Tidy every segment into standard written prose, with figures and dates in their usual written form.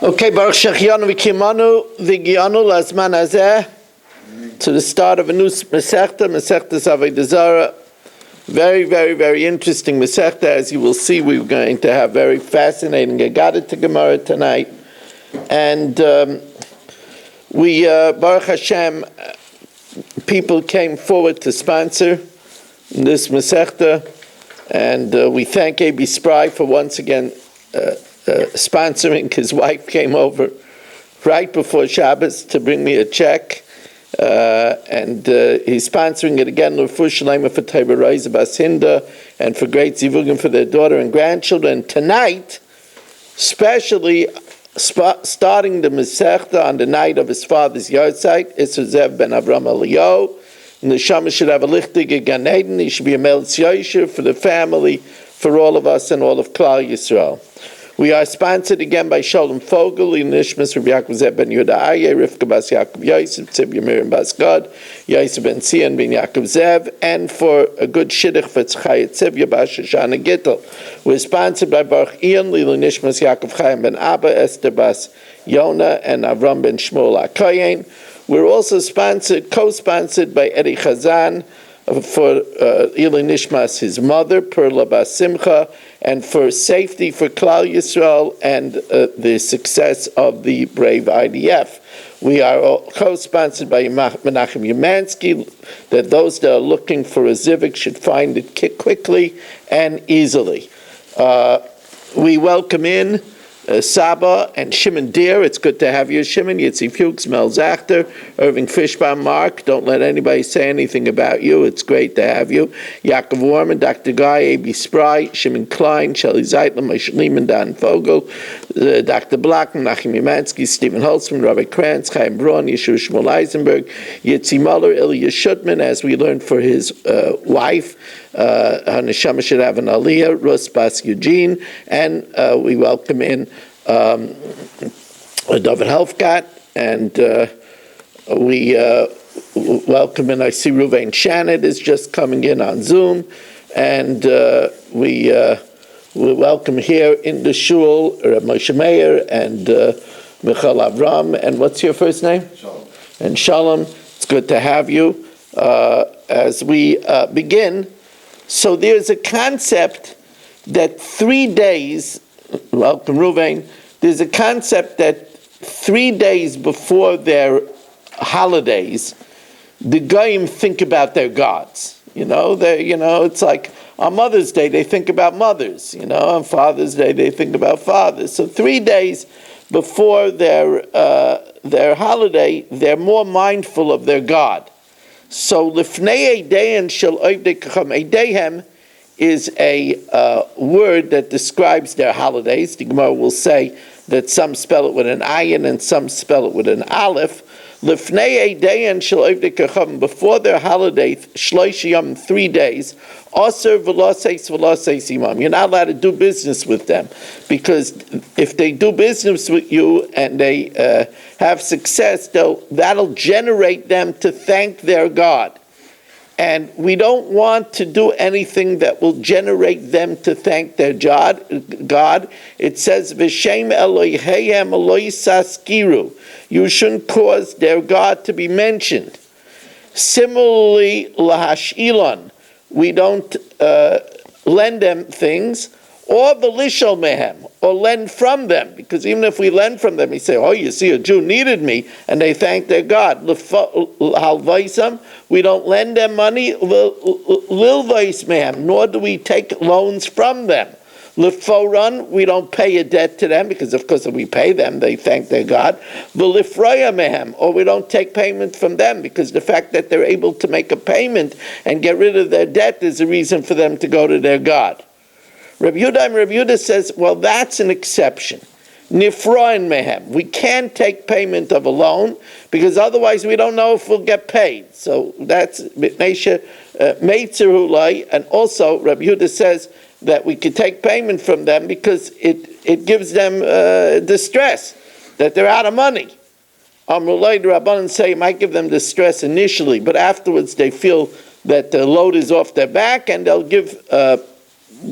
Okay, Baruch Shechianu v'kimanu v'gianu lazman hazeh, to the start of a new Masechta Avoda Zara. Very, very, very interesting Masechta. As you will see, we're going to have very fascinating Agadah to Gemara tonight. And Baruch Hashem, people came forward to sponsor this Masechta, and we thank A.B. Spry for once again sponsoring. His wife came over right before Shabbos to bring me a check, and he's sponsoring it again, L'Refuah Shalema for Torah Reis Bas Hinda, and for great zivugim for their daughter and grandchildren. Tonight, especially starting the Masechta on the night of his father's yahrzeit, Zev ben Avram Eliyahu, and the Neshama should have a lichtige Gan Eden. He should be a Melitz Yosher for the family, for all of us and all of Klal Yisrael. We are sponsored again by Shalom Fogel, Nishmas Rabbi Yaakov Zev ben Yehuda Aryeh, Rivka Bas Yaakov Yosef, Tzibya Miriam Bas Gad, Yosef ben Sion ben Yaakov Zev, and for a good shidduch for Tzchaya Tzibya Bas Shoshana Gittel. We're sponsored by Baruch Ian, Lila Nishmas Yaakov Chaim ben Abba, Esther Bas Yona, and Avram ben Shmuel HaKoyen. We're also co-sponsored by Eddie Chazan, for Ili Nishmas, his mother, Perla Bas Simcha, and for safety for Klal Yisrael and the success of the brave IDF. We are co-sponsored by Menachem Umansky, that those that are looking for a Zivik should find it quickly and easily. We welcome in Saba and Shimon Deer. It's good to have you, Shimon. Yitzi Fuchs, Mel Zachter, Irving Fishbaum, Mark. Don't let anybody say anything about you. It's great to have you. Yaakov Warman, Dr. Guy, A.B. Spry, Shimon Klein, Shelley Zeitler, Moshe Lehman, Dan Fogel, Dr. Block, Menachem Umansky, Stephen Holtzman, Rabbi Krantz, Chaim Braun, Yeshua Shmuel Eisenberg, Yitzi Muller, Ilya Shutman, as we learned for his wife. Her neshama should have an aliyah, Rus Bas Eugene, and we welcome in David Helfgott, and we welcome in, I see Ruvain Shannon is just coming in on Zoom, and we welcome here in the shul Moshe Meir and Michal Avram, and what's your first name? Shalom. And Shalom. It's good to have you. As we begin, so there's a concept that 3 days, welcome Ruvain, there's a concept that 3 days before their holidays, the Goyim think about their gods. It's like on Mother's Day they think about mothers. On Father's Day they think about fathers. So 3 days before their holiday, they're more mindful of their God. So Lifnei Eidehem Shel Ovdei Kacham. Eidehem is a word that describes their holidays. The Gemara will say that some spell it with an ayin and some spell it with an aleph. Lifnei Eidehem Shel Ovdei Kacham, before their holiday, Shlosh Yom, 3 days. Aser v'loseis imam. You're not allowed to do business with them, because if they do business with you and they have success, that'll generate them to thank their God. And we don't want to do anything that will generate them to thank their God. It says, V'shem Eloheihem Eloi saskiru. You shouldn't cause their God to be mentioned. Similarly, lahashilon. We don't lend them things, or v'lishol mehem, or lend from them, because even if we lend from them, we say, oh, you see, a Jew needed me, and they thank their God. Halvaisam, we don't lend them money, lilvais mehem, nor do we take loans from them. L'foran, we don't pay a debt to them, because of course if we pay them, they thank their God. V'lifraya mehem, or we don't take payment from them, because the fact that they're able to make a payment and get rid of their debt is a reason for them to go to their God. Rabbi Yehuda says, well, that's an exception. Nifroin mehem, we can't take payment of a loan, because otherwise we don't know if we'll get paid. So that's Meitzer Hulai, and also Rabbi Yehuda says that we could take payment from them because it gives them distress, that they're out of money. Amrullah, the Rabbanan say it might give them distress initially, but afterwards they feel that the load is off their back, and they'll give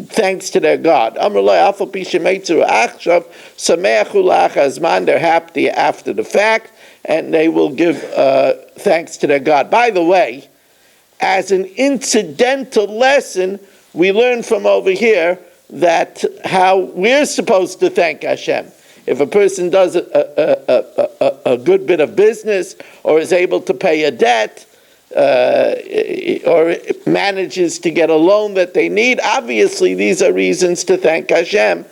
thanks to their God. They're happy after the fact, and they will give thanks to their God. By the way, as an incidental lesson, we learn from over here that how we're supposed to thank Hashem. If a person does a good bit of business, or is able to pay a debt, or manages to get a loan that they need, obviously these are reasons to thank Hashem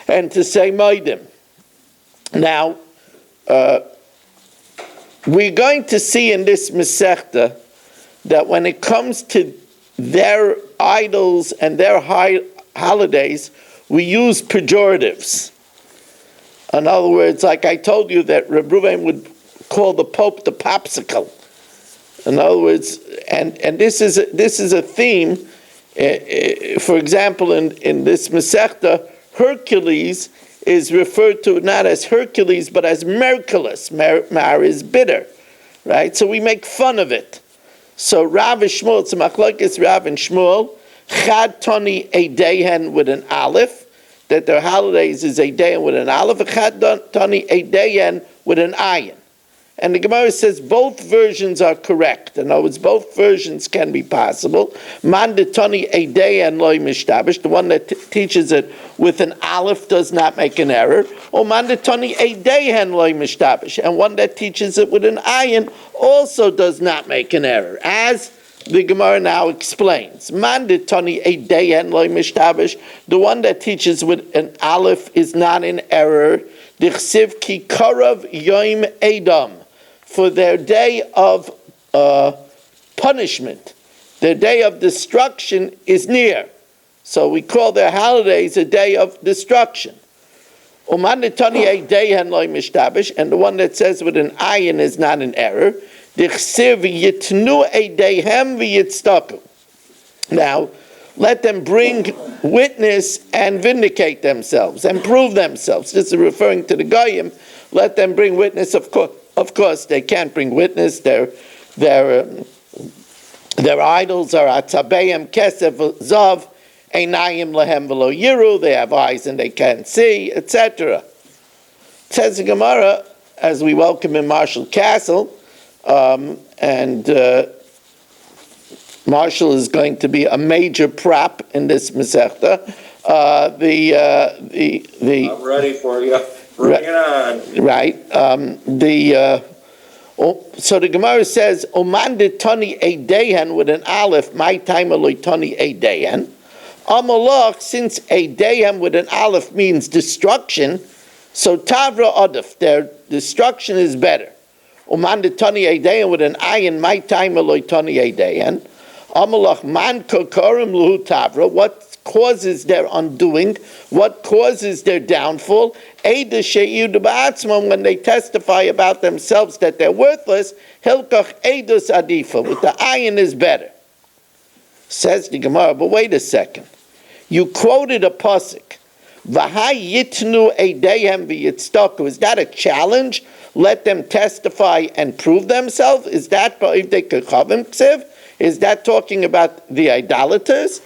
and to say Moedim. Now, we're going to see in this Masechta that when it comes to their idols and their holidays, we use pejoratives. In other words, like I told you that Reb Ruvain would call the Pope the popsicle. In other words, and this is a theme. For example, in this Masechta, Hercules is referred to not as Hercules but as Merculus. Mar is bitter, right? So we make fun of it. So Rav and Shmuel, it's a machlokes Rav and Shmuel. Chad Toni Eidehen with an aleph, that their holidays is Eidehen with an aleph. Chad Toni Eidehen with an ayin. And the Gemara says both versions are correct. In other words, both versions can be possible. Man detoni Eidehen loy mishtabish, the one that teaches it with an aleph does not make an error. Or man detoni Eidehen loy mishtabish, and one that teaches it with an ayin also does not make an error, as the Gemara now explains. Man detoni Eidehen loy mishtabish, the one that teaches with an aleph is not in error. Dichsiv ki karav yoim edom, for their day of punishment, their day of destruction is near. So we call their holidays a day of destruction. And the one that says with an ayin is not an error. Now, let them bring witness and vindicate themselves and prove themselves. This is referring to the Goyim. Let them bring witness. Of course, they can't bring witness. Their idols are atzabeim, kesef, zav, einayim lehem v'lo yiru. They have eyes and they can't see, etc. Says the Gemara, as we welcome in Marshall Castle, and Marshall is going to be a major prop in this Masechta. I'm ready for you. Bring it on. Right. So the Gemara says, Oman de tani eidehen with an aleph, my time aloi tani eidehen. Amalach, since eidehen with an aleph means destruction, so tavra adif, their destruction is better. Oman de tani eidehen with an ayin, my time aloi tani eidehen. Amalach man kokorim luhu tavra, what causes their undoing, what causes their downfall, when they testify about themselves that they're worthless, hilkach edus adifa, with the ayin is better. Says the Gemara, but wait a second. You quoted a pasuk, v'hai yitnu eidehem v'yitztaku. Is that a challenge? Let them testify and prove themselves? Is that Is that talking about the idolaters?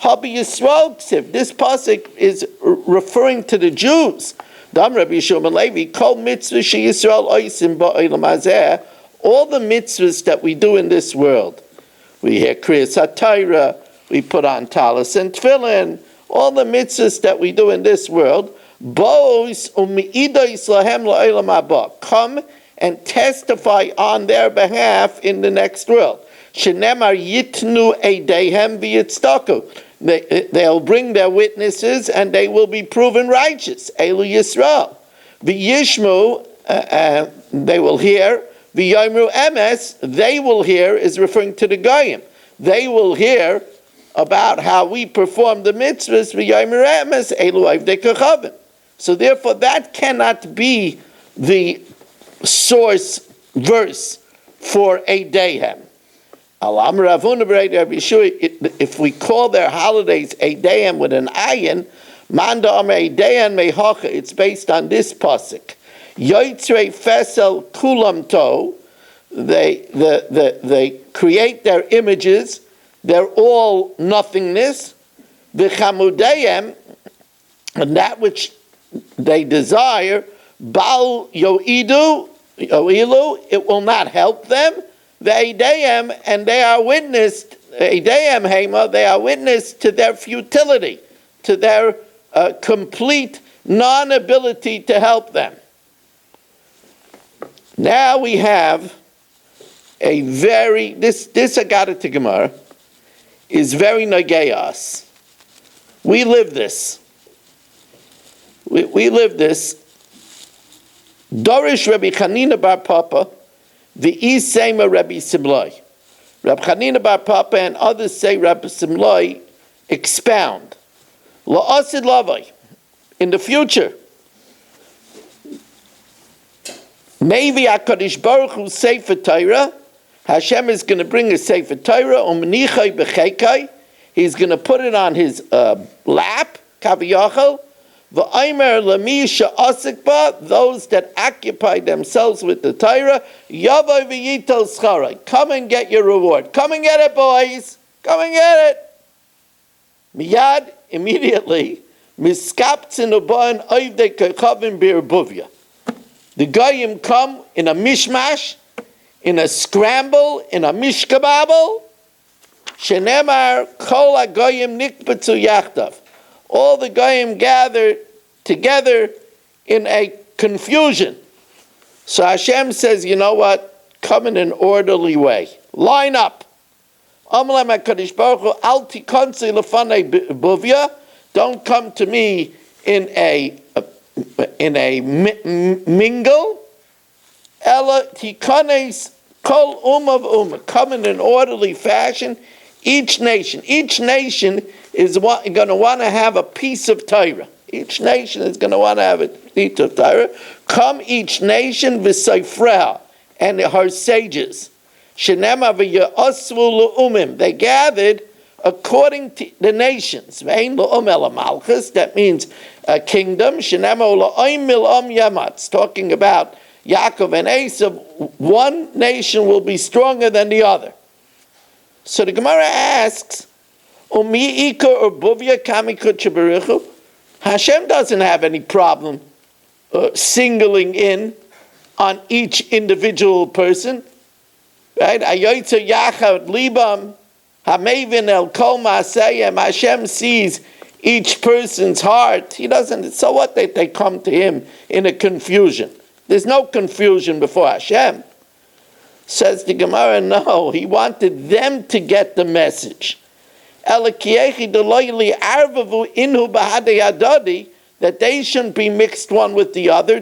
Habi Yisrael ksiv. This pasuk is referring to the Jews. Dam Rabbi Shimon Levi, kol mitzvah she Yisrael oisim ba'olam hazeh. All the mitzvahs that we do in this world, we hear Kriyas HaTorah, we put on talis and tefillin, all the mitzvahs that we do in this world, boos umi'idois lahem la'olam haba, come and testify on their behalf in the next world. Shenemar yitnu eidehem v'yitztaku. They'll bring their witnesses and they will be proven righteous. Elu Yisrael. V'yishmu, they will hear. V'yomru emes, they will hear, is referring to the Goyim. They will hear about how we perform the mitzvahs. V'yomru emes, elu avdei kachavim. So therefore that cannot be the source verse for eidehem. If we call their holidays Eidehem with an ayin, it's based on this pasuk. Yotzrei fesel kulam to, they create their images, they're all nothingness. v'chamudeyem, and that which they desire, bal yoidu, yoilu, it will not help them. Ve'ideyem, and they are witnessed, Eideyem hema, they are witness to their futility, to their complete non-ability to help them. Now we have a very, this Agadah Gemara is very nagayas. We live this. We live this. Dorish Rabbi Chanina bar Papa, the Isema Rabbi Simlai. Rabbi Chanina bar Papa and others say Rabbi Simlai expound. La'asid lavai. In the future, maybe HaKadosh Baruch Hu Sefer Torah, Hashem is going to bring a Sefer Torah, umnichai b'cheikai, he's going to put it on his lap, kaviyachal, v'aymer lami she'asik ba, those that occupy themselves with the Torah, yavai v'yital scharai, come and get your reward. Come and get it, boys. Come and get it. Miyad, immediately, miskaptzin uban oivdei kechavim b'erbuvya. The goyim come in a mishmash, in a scramble, in a mishkababel. Shenemar kol hagoyim nikbetzu yachdav. All the goyim gather together in a confusion. So Hashem says, you know what? Come in an orderly way. Line up. Amalem HaKadosh Baruch Hu, al tikonsi lefanei buvya. Don't come to me in a mingle. Ella tikanes kol umav. Come in an orderly fashion. Each nation is going to want to have a piece of Torah. Each nation is going to want to have a piece of Torah. Come each nation v'seifreha, and her sages. Shenema v'yasvu le'umim. They gathered according to the nations. Ve'ein le'um ela malchus. That means a kingdom. Shenema le'oim mil'om yamatz. Talking about Yaakov and Esav. One nation will be stronger than the other. So the Gemara asks, Umi Ika or Buvya Kamikut Shabarichu? Hashem doesn't have any problem singling in on each individual person. Right? Ayoytza Yachad Libam Hamevin El Kol Maaseyem. Hashem sees each person's heart. He doesn't, so what they come to him in a confusion? There's no confusion before Hashem. Says the Gemara, no, he wanted them to get the message. That they shouldn't be mixed one with the other.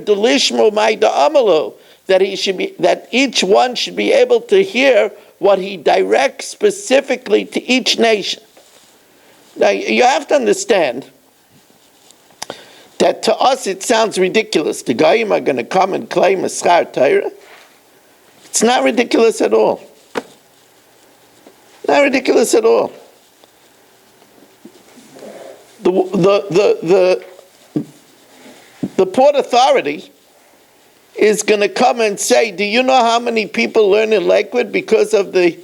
That each one should be able to hear what he directs specifically to each nation. Now you have to understand that to us it sounds ridiculous. The Goyim are going to come and claim a schar Torah. It's not ridiculous at all. Not ridiculous at all. The Port Authority is going to come and say, do you know how many people learn in Lakewood because of the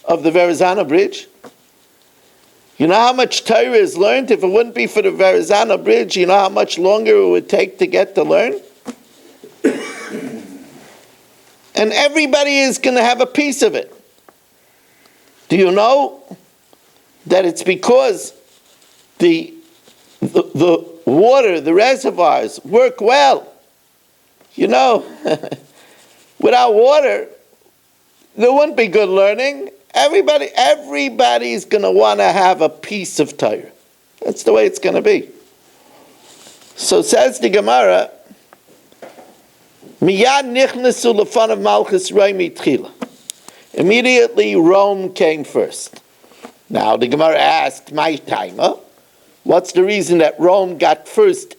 Verrazano Bridge? You know how much Torah is learned? If it wouldn't be for the Verrazano Bridge, you know how much longer it would take to get to learn? And everybody is going to have a piece of it. Do you know that it's because the water, the reservoirs work well? You know, without water, there wouldn't be good learning. Everybody's going to want to have a piece of Torah. That's the way it's going to be. So says the Gemara, Miyad nichnasu lefanav malchus Rome tchila. Immediately Rome came first. Now the Gemara asked, my timer, what's the reason that Rome got first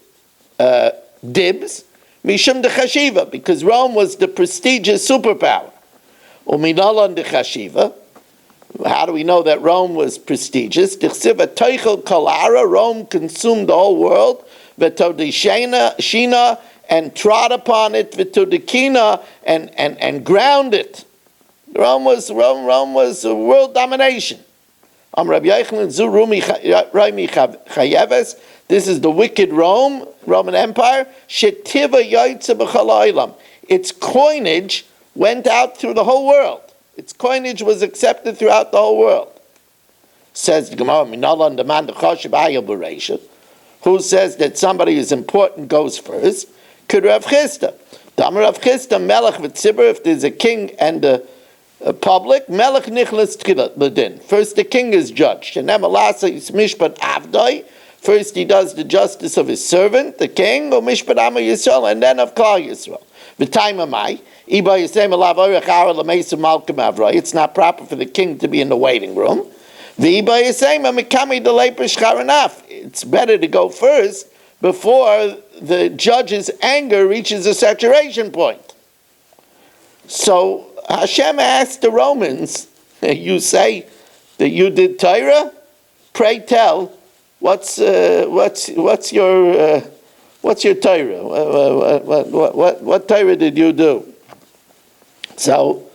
dibs? Mishum de chashiva, because Rome was the prestigious superpower. Uminalan de chashiva. How do we know that Rome was prestigious? Dichsiva teichel kalara, Rome consumed the whole world. Shina, and trod upon it, vitudikina, and ground it. Rome was a world domination. Rabbi Yochanan zu Rumi Chayeves. This is the wicked Roman Empire. Shetiva Yaitze b'chol ha'olam. Its coinage went out through the whole world. Its coinage was accepted throughout the whole world. Says the Gemara, Minala and Demand who says that somebody who's important goes first? Could Rav Chisda. Damar Rav Chisda, Melech v'tzibur, if there's a king and a public, Melech nichlas l'din. First the king is judged. Shenem alasa is mishpat avdoi. First he does the justice of his servant, the king, or mishpat Amma Yisrael, and then of Klal Yisrael. V'tayim amai, iba yisem alav orech hara l'meisa malkim avroi. It's not proper for the king to be in the waiting room. V'iba yisem amikami d'leiper shcharanaf. It's better to go first before the judge's anger reaches a saturation point. So Hashem asked the Romans, you say that you did Torah? Pray tell, what's your Torah? What Torah did you do? So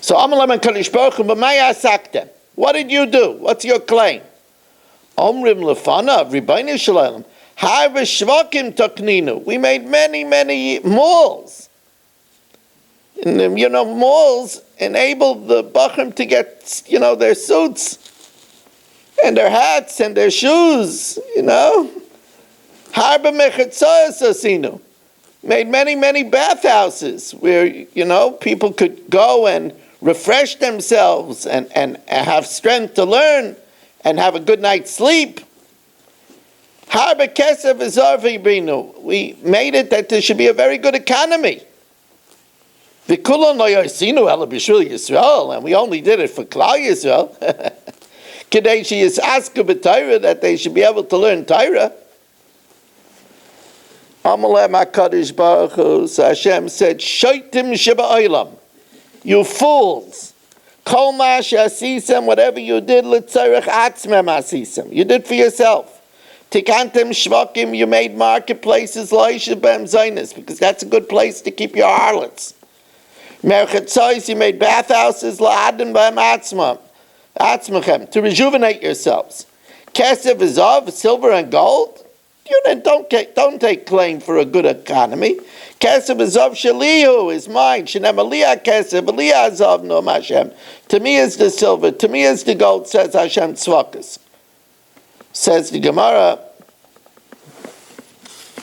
Amalam Kadosh Baruch Hu b'may asaktem. What did you do? What's your claim? Omrim lefanav Ribono shel Olam. Harve shvakim takninu. We made many malls. And, malls enabled the bachrim to get, their suits and their hats and their shoes, Harbe mechetzayos asinu. Made many bathhouses where, people could go and refresh themselves and have strength to learn and have a good night's sleep. Harbe kesef v'zar v'yibinu. We made it that there should be a very good economy. V'kulon lo yosinu ela b'shul Yisrael, and we only did it for Klal Yisrael. Kedei sheyisaska b'Torah, that they should be able to learn Torah. Amalei HaKadosh Baruch Hu, so Hashem said, Shoitim sheba'olam, you fools. Kol ma she'asisem, whatever you did, l'tzorech atzmem asisem. You did for yourself. Tikantem shvakim, you made marketplaces, lo'ishe b'em zaynis, because that's a good place to keep your harlots. Merchetzois, you made bathhouses, la'adin b'em atzmechem, to rejuvenate yourselves. Kesef v'zav, silver and gold, don't take claim for a good economy. Kesef v'zav shelihu is mine. Shenem aliyah kesef, aliyah zav nom Hashem. To me is the silver, to me is the gold, says Hashem Tzvakas. Says the Gemara,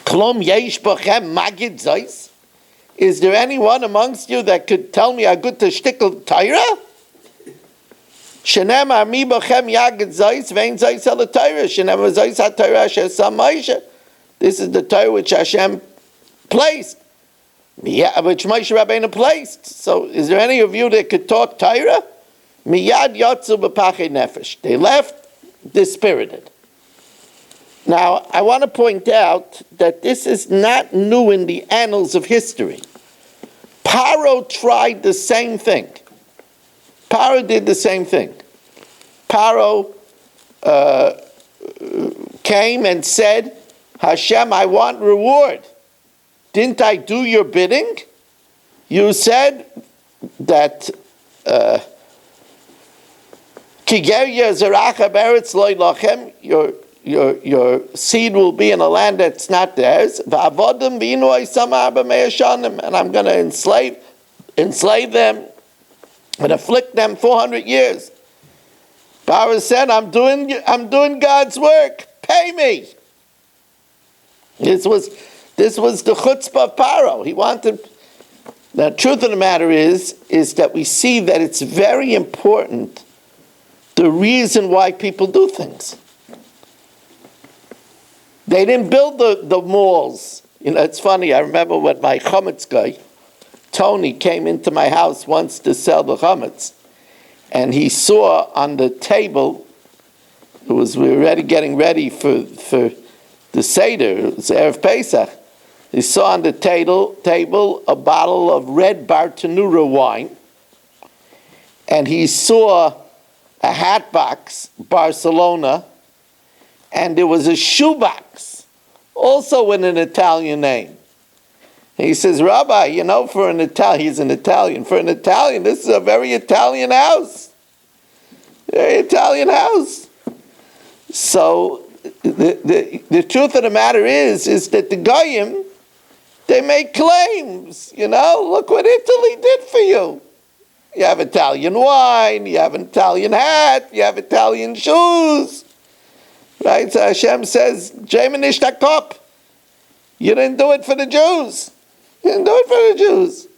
Klom yesh bochem magid zayis. Is there anyone amongst you that could tell me a good teshtikkel Torah? Shenem ami bochem yagid zayis vein zayis el Torah. Shenem zayis ha-Torah asher sam Moshe. This is the Torah which Hashem placed. Yeah, which Moshe Rabbeinu placed. So, is there any of you that could talk Torah? Miyad yotzu b'pachei nefesh. They left dispirited. Now, I want to point out that this is not new in the annals of history. Paro tried the same thing. Paro did the same thing. Paro came and said, Hashem, I want reward. Didn't I do your bidding? You said that Kigeria zeracha beretz loy lachem, your seed will be in a land that's not theirs. And I'm going to enslave them and afflict them 400 years. Paro said, I'm doing God's work. Pay me. This was the chutzpah of Paro. He wanted. The truth of the matter is that we see that it's very important the reason why people do things. They didn't build the malls. It's funny, I remember when my chametz guy, Tony, came into my house once to sell the chametz, and he saw on the table, we were getting ready for the Seder, it was Erev Pesach, he saw on the table a bottle of red Bartanura wine, and he saw a hat box, Barcelona, and there was a shoebox, also with an Italian name. He says, Rabbi, for an Italian, he's an Italian. For an Italian, this is a very Italian house. Very Italian house. So the truth of the matter is that the Goyim, they make claims. Look what Italy did for you. You have Italian wine, you have an Italian hat, you have Italian shoes. Right? So Hashem says, Jemenish Takop. You didn't do it for the Jews. You didn't do it for the Jews.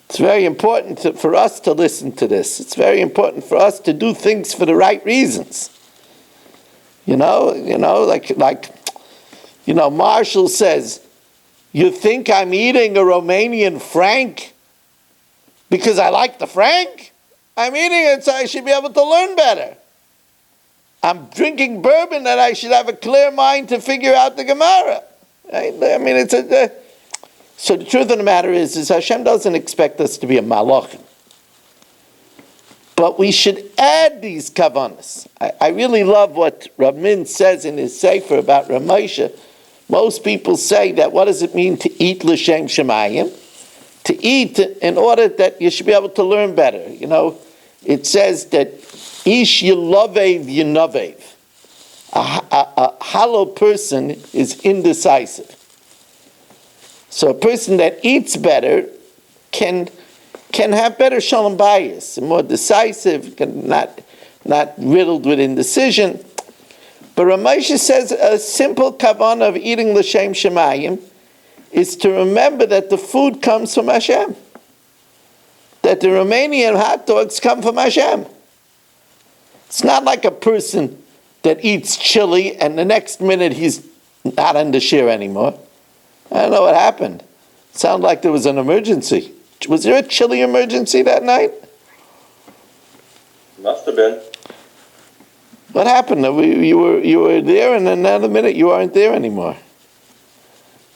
It's very important for us to listen to this. It's very important for us to do things for the right reasons. Marshall says, you think I'm eating a Romanian franc because I like the franc? I'm eating it so I should be able to learn better. I'm drinking bourbon that I should have a clear mind to figure out the Gemara. Right? So the truth of the matter is Hashem doesn't expect us to be a malachim. But we should add these kavanas. I really love what Rav Min says in his sefer about Rav Moshe. Most people say that what does it mean to eat l'shem shemayim? To eat in order that you should be able to learn better. It says that ish yilovev yinovev. A hollow person is indecisive. So a person that eats better can have better shalom bayis, more decisive, not riddled with indecision. But Rav Moshe says a simple kavanah of eating l'shem shemayim is to remember that the food comes from Hashem. That the Romanian hot dogs come from Hashem. It's not like a person that eats chili and the next minute he's not on the shir anymore. I don't know what happened. It sounded like there was an emergency. Was there a chili emergency that night? Must have been. What happened? You were there, and in another minute you aren't there anymore.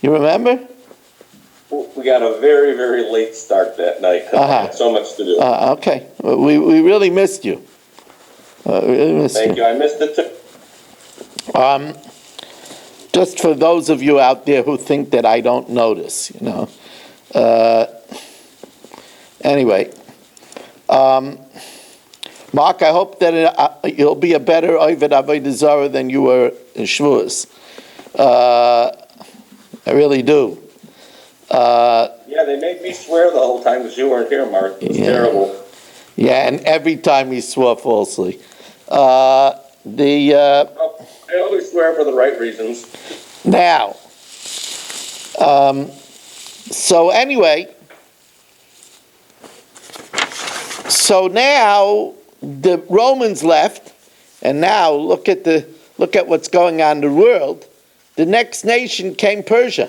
You remember? We got a very, very late start that night. I had so much to do. Okay. We really missed you. Thank you. I missed it too. Just for those of you out there who think that I don't notice, Anyway, Mark, I hope that you'll be a better Avoda Zara than you were in Shavuos. I really do. Yeah, they made me swear the whole time because you weren't here, Mark. It was terrible. Yeah, and every time he swore falsely. I always swear for the right reasons. Now, so now the Romans left, and now look at what's going on in the world. The next nation came Persia.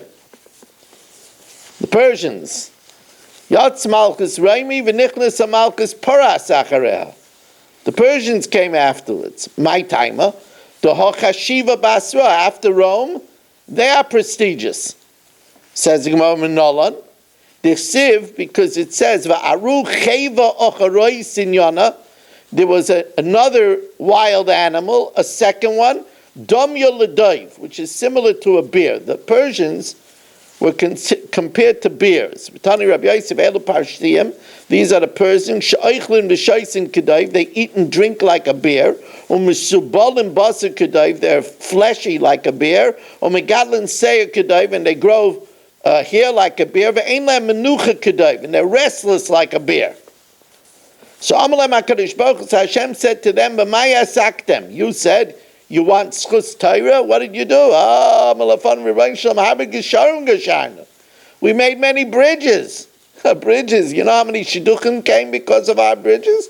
The Persians. Yatz Malchus Raimi v'nichnas Malchus Paras achareha. The Persians came afterwards. My timer. The Hochashiva Basra, after Rome, they are prestigious. Says the Gemara Nolan. The Siv, because it says Va'aru Cheva Ocharoi Sinyana. There was another wild animal, a second one, Domya Ledaiv, which is similar to a bear. The Persians were compared to bears. These are the Persians. They eat and drink like a bear. They're fleshy like a bear. And they grow hair like a bear. And they're restless like a bear. So Hashem said to them, you said, you want schus Torah? What did you do? We made many bridges. Bridges. You know how many shidduchim came because of our bridges?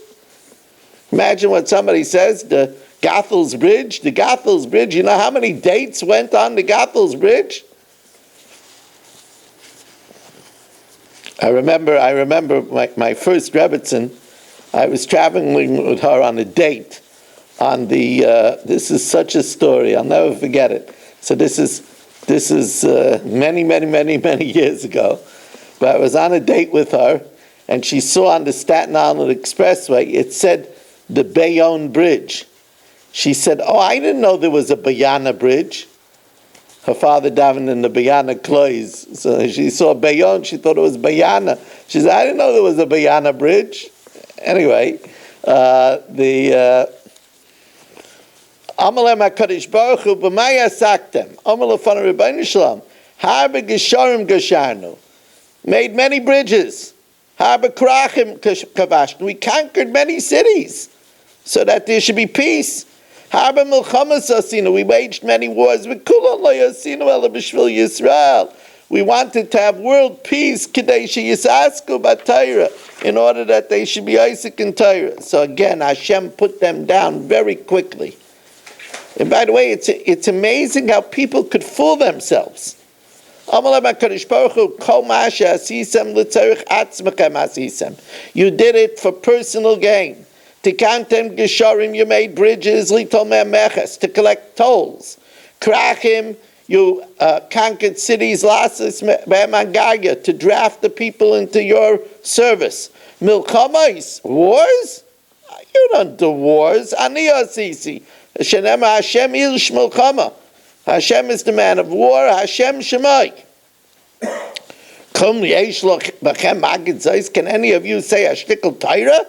Imagine what somebody says, the Gathel's Bridge. The Gathel's Bridge, you know how many dates went on the Gathel's Bridge? I remember my first Rebbitzin, I was traveling with her on a date on the, this is such a story, I'll never forget it. So this is many years ago. But I was on a date with her, and she saw on the Staten Island Expressway, it said the Bayonne Bridge. She said, I didn't know there was a Bayana Bridge. her father davened in the Bayana clothes. So she saw Bayon, she thought it was Bayana. She said, I didn't know there was a Bayana bridge. Anyway, Amalem HaKadosh Baruch Hu b'maya saktem. Amalem Fana Rebbeinu Shalom. Harbe Gesharim Gesharnu. Made many bridges. Harbe Krachim Kavashnu. We conquered many cities so that there should be peace. Harbe Milchamas Asinu. We waged many wars. We wanted to have world peace in order that they should be Isaac and Torah. So again, Hashem put them down very quickly. And by the way, it's amazing how people could fool themselves. You did it for personal gain. Tikantem gesharim, you made bridges, litol me'ameches, to collect tolls. Krachim, you conquered cities, lasses be'mangaya, to draft the people into your service. Milchamais, wars? You don't do wars. Ani asisi. Shenema Hashem irish milchama. Hashem is the man of war. Hashem Shemai. Can any of you say a shtickle Torah?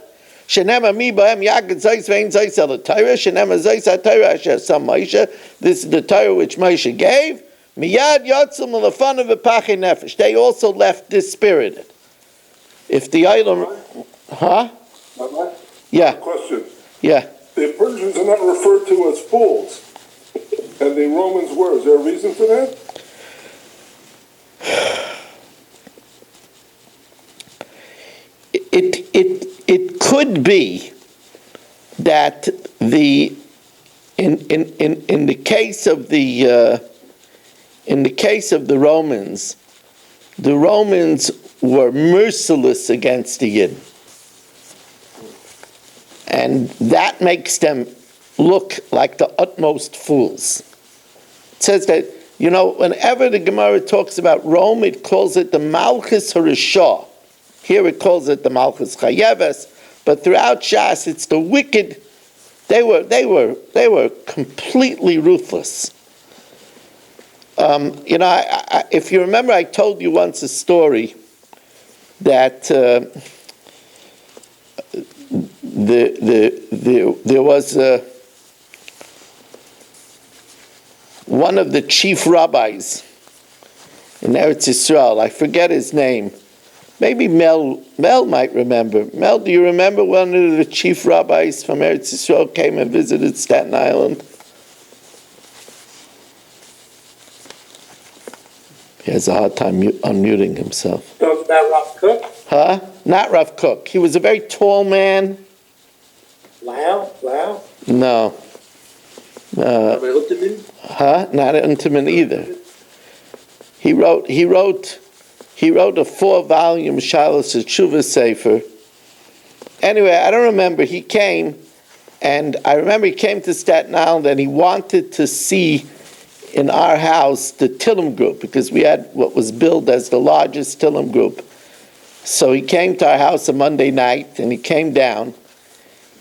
Shenema mi b'hem yagid zayis vein zayis el Torah. Shenema zayis ha-Torah asher sam Moshe. This is the Torah which Moshe gave. Miyad yotzum l'fanav v'pachei nefesh. They also left dispirited. If the item, huh? Yeah. Question. Yeah. The Persians are not referred to as fools, and the Romans were. Is there a reason for that? It could be that in the case of the Romans were merciless against the Yidden. And that makes them look like the utmost fools. It says that, whenever the Gemara talks about Rome, it calls it the Malchus Harishah. Here it calls it the Malchus Chayeves, but throughout Shas it's the wicked. They were completely ruthless. If you remember, I told you once a story that there was one of the chief rabbis in Eretz Yisrael. I forget his name. Maybe Mel might remember. Mel, do you remember one of the chief rabbis from Eretz Yisrael came and visited Staten Island? He has a hard time unmuting himself. Talking about Rav Cook? Huh? Not Rav Cook. He was a very tall man. Lau? No. Huh? Not Unterman either. He wrote a 4-volume Shalos Tshuva Sefer. Anyway, I don't remember. He came, and I remember he came to Staten Island, and he wanted to see in our house the Tillim group, because we had what was billed as the largest Tillim group. So he came to our house a Monday night, and he came down,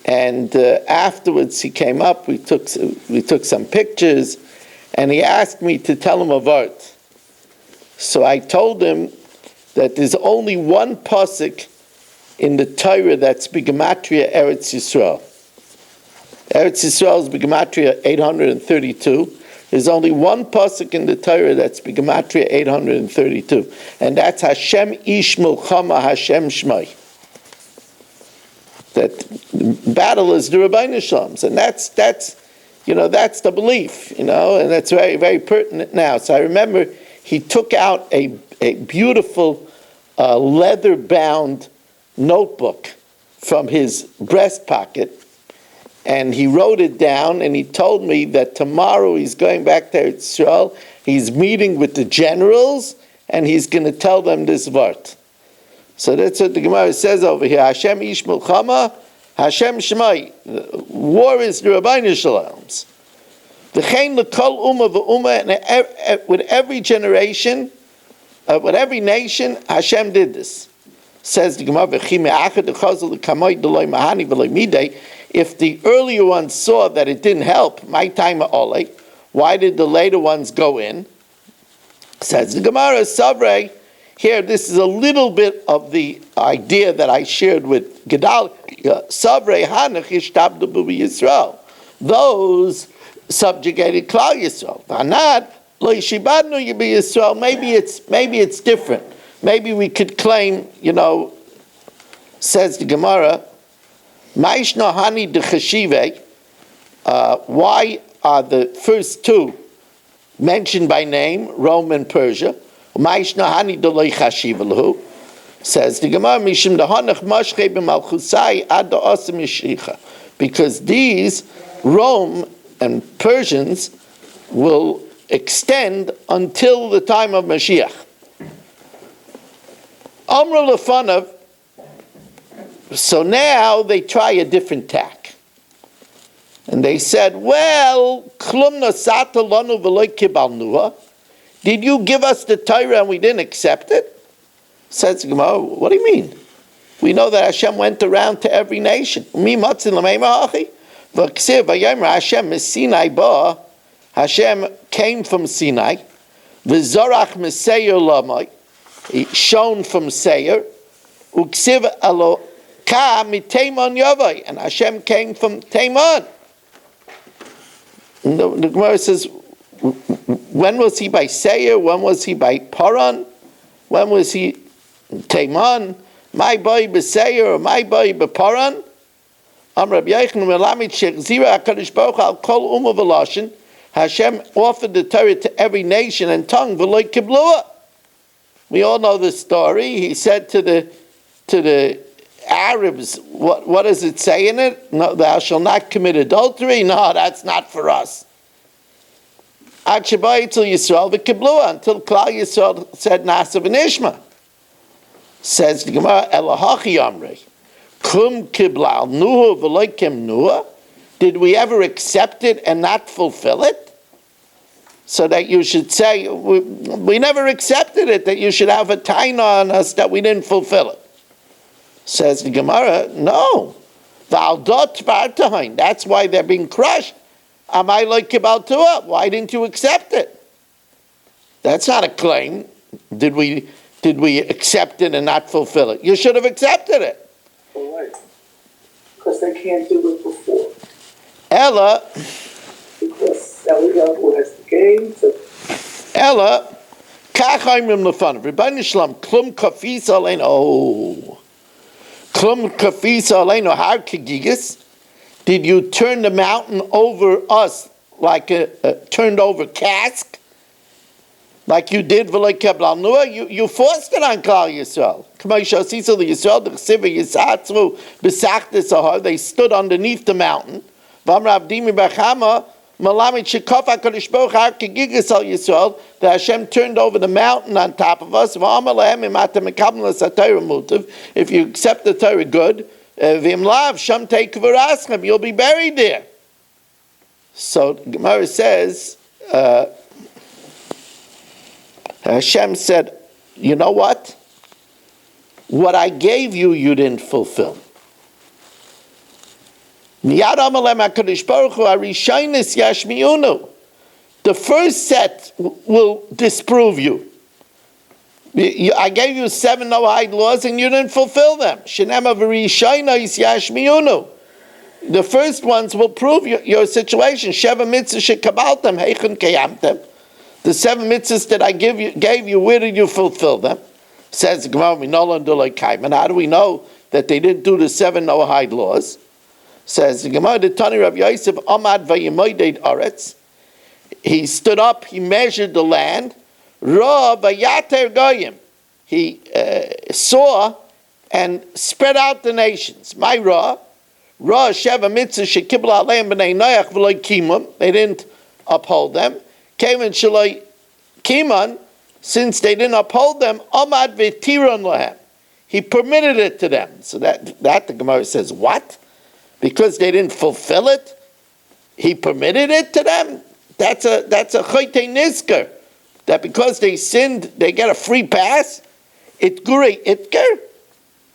and afterwards he came up. We took some pictures, and he asked me to tell him a word. So I told him that there's only one pasuk in the Torah that's B'gematria Eretz Yisrael. Eretz Yisrael is B'gematria 832. There's only one pasuk in the Torah that's B'gematria 832, and that's Hashem Ish Milchama Hashem Shmai. That battle is the Rebbeinu Shalom's, and that's the belief, and that's very, very pertinent now. So I remember he took out a beautiful leather-bound notebook from his breast pocket, and he wrote it down, and he told me that tomorrow he's going back to Israel, he's meeting with the generals, and he's going to tell them this word. So that's what the Gemara says over here. Hashem Ish Milchama, Hashem Shemai. War is the Rebbeinu Shalom's. V'chein l'kol umma v'umma, and with every generation, with every nation, Hashem did this. Says the Gemara, if the earlier ones saw that it didn't help, my time why did the later ones go in? Says the Gemara, Savrei, here this is a little bit of the idea that I shared with Gedal. Savrei Hanach Yishtabdu B'Bi Yisrael. Those subjugated Klal Yisrael. Vanad Lo Yishibadnu B'Bi Yisrael. Maybe it's different. Maybe we could claim, says the Gemara, Ma'ishna Hani de Cheshive. Why are the first two mentioned by name, Rome and Persia? Says the Gemara, Mishim dehanach mashche b'malchusai ad da'asim yishricha. Because these Rome and Persians will extend until the time of Mashiach. Amr lefanav. So now they try a different tack. And they said, well, klum nasata lanu v'loy kibalnuha. Did you give us the Torah and we didn't accept it? Says Gemara, what do you mean? We know that Hashem went around to every nation. Mi matzin l'meima hachi. V'ksiv v'yomer Hashem Sinai ba. Hashem came from Sinai. V'zorach m'seir lamai. He shone from Seir. Uksiv alo ka miteiman yavai. And Hashem came from Teiman. The Gemara says, when was he by Seir? When was he by Paran? When was he Teiman? My boy b'Seir or my boy b'Paran? Rabbi Yochanan melamid shechzira HaKadosh Baruch Hu al kol umma v'lashin. Hashem offered the Torah to every nation and tongue v'loy kiblua. We all know the story. He said to the Arabs, what does it say in it? No, thou shalt not commit adultery. No, that's not for us. Ad Shabbai till Yisrael v'kiblua, until Klal Yisrael said Nasa v'nishma. Says the Gemara, Elahachi Amrei, Kum kiblal nuhu v'loy kim nuha. Did we ever accept it and not fulfill it? So that you should say, we never accepted it, that you should have a taina on us that we didn't fulfill it. Says the Gemara, no. That's why they're being crushed. Am I like Kibal Tuah? Why didn't you accept it? That's not a claim. Did we accept it and not fulfill it? You should have accepted it. All right. Because they can't do it before. Ella. Because Eliyahu has the game. Ella. Kachayim lefanav. Rebbeinu Shalom. Klum kafis aleinu. Oh. Klum kafis aleinu. Har kegigis. Did you turn the mountain over us like a turned over cask? Like you did v'loy kebal nuah? You forced it on Klal Yisrael. They stood underneath the mountain. That Hashem turned over the mountain on top of us. If you accept the Torah, good. You'll be buried there. So Gemara says, Hashem said, you know what? What I gave you, you didn't fulfill. The first set will disprove you. I gave you 7 Noahide laws and you didn't fulfill them. The first ones will prove your situation. Sheva mitzvah shekabaltem heichen kayamtem. The 7 mitzvahs that I gave you, where did you fulfill them? Says Gemara, and how do we know that they didn't do the 7 Noahide laws? Says the Gemara, the Tani Rav Yosef Amad vayemoided aretz. He stood up, he measured the land. Ra vayater goyim. He saw and spread out the nations. My Ra sheva mitzvah shekibla aleim b'nei noach v'loy kimum. They didn't uphold them. Kevin shaloi kiman. Since they didn't uphold them, amad v'tiron lahem. He permitted it to them. So that the Gemara says, what? Because they didn't fulfill it, he permitted it to them. That's a chaytei nizker. That because they sinned, they get a free pass. Itgurei itker.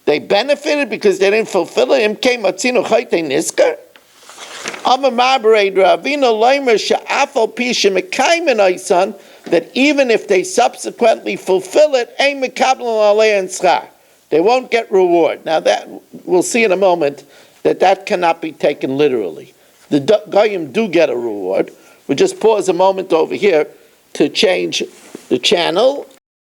They benefited because they didn't fulfill it. Imkei matzino chaytei nizker. Amar mabarei ravina leimer she'afal pi shemekaymen aisan that even if they subsequently fulfill it, ein mekabel alei and schar. They won't get reward. Now that, we'll see in a moment, that cannot be taken literally. The Goyim do get a reward. We just pause a moment over here to change the channel.